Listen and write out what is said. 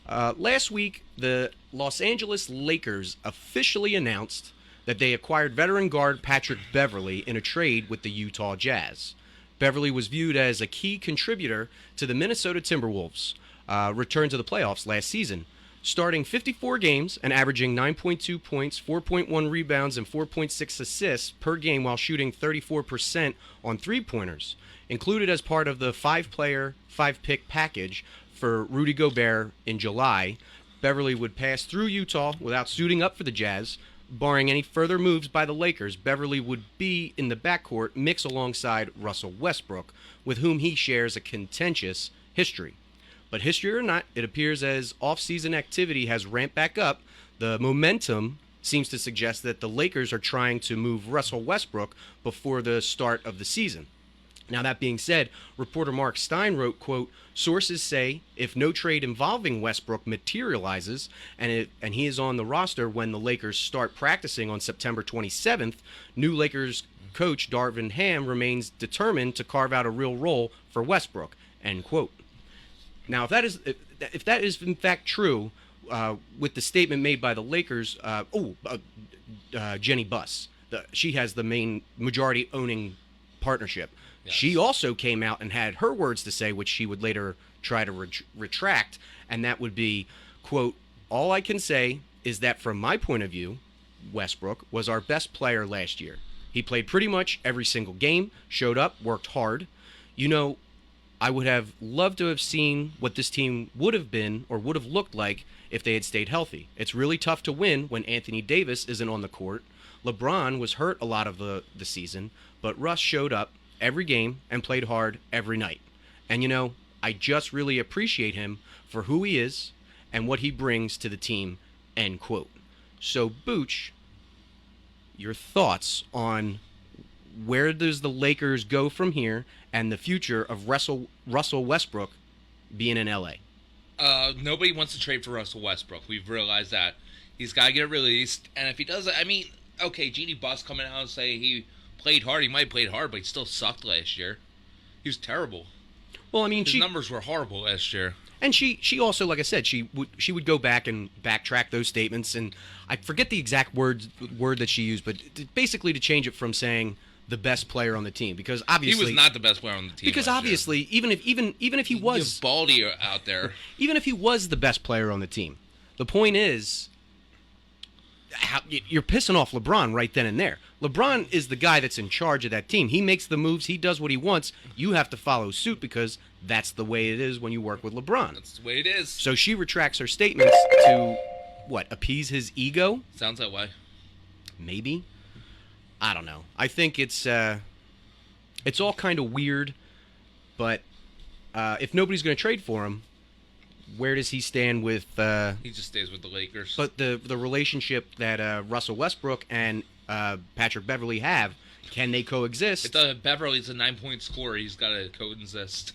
Last week, the Los Angeles Lakers officially announced that they acquired veteran guard Patrick Beverley in a trade with the Utah Jazz. Beverley was viewed as a key contributor to the Minnesota Timberwolves' return to the playoffs last season, starting 54 games and averaging 9.2 points, 4.1 rebounds, and 4.6 assists per game while shooting 34% on three-pointers. Included as part of the five-player, five-pick package for Rudy Gobert in July, Beverley would pass through Utah without suiting up for the Jazz. Barring any further moves by the Lakers, Beverley would be in the backcourt mix alongside Russell Westbrook, with whom he shares a contentious history. But history or not, it appears as off-season activity has ramped back up, the momentum seems to suggest that the Lakers are trying to move Russell Westbrook before the start of the season. Now, that being said, reporter Mark Stein wrote, quote, "Sources say if no trade involving Westbrook materializes and he is on the roster when the Lakers start practicing on September 27th, new Lakers coach Darvin Ham remains determined to carve out a real role for Westbrook," end quote. Now, if that is in fact true, with the statement made by the Lakers, Jenny Buss, she has the main majority owning partnership. Yes. She also came out and had her words to say, which she would later try to retract, and that would be, quote, "All I can say is that from my point of view, Westbrook was our best player last year. He played pretty much every single game, showed up, worked hard. You know, I would have loved to have seen what this team would have been or would have looked like if they had stayed healthy. It's really tough to win when Anthony Davis isn't on the court. LeBron was hurt a lot of the season, but Russ showed up every game and played hard every night. And, you know, I just really appreciate him for who he is and what he brings to the team," end quote. So, Booch, your thoughts on where does the Lakers go from here and the future of Russell Westbrook being in L.A.? Nobody wants to trade for Russell Westbrook. We've realized that. He's got to get released. And if he does, I mean, okay, Jeannie Buss coming out and saying he played hard. He might have played hard, but he still sucked last year. He was terrible. Well, I mean, his numbers were horrible last year. And she also, like I said, she would go back and backtrack those statements, and I forget the exact word that she used, but basically to change it from saying the best player on the team, because obviously he was not the best player on the team. Because obviously, even if he was Baldy out there, even if he was the best player on the team, the point is, you're pissing off LeBron right then and there. LeBron is the guy that's in charge of that team. He makes the moves. He does what he wants. You have to follow suit because that's the way it is when you work with LeBron. That's the way it is. So she retracts her statements to, what, appease his ego? Sounds that way. Maybe. I don't know. I think it's all kind of weird, but if nobody's going to trade for him, where does he stand with... he just stays with the Lakers. But the relationship that Russell Westbrook and Patrick Beverley have, can they coexist? Beverly's a 9-point scorer. He's got to coexist.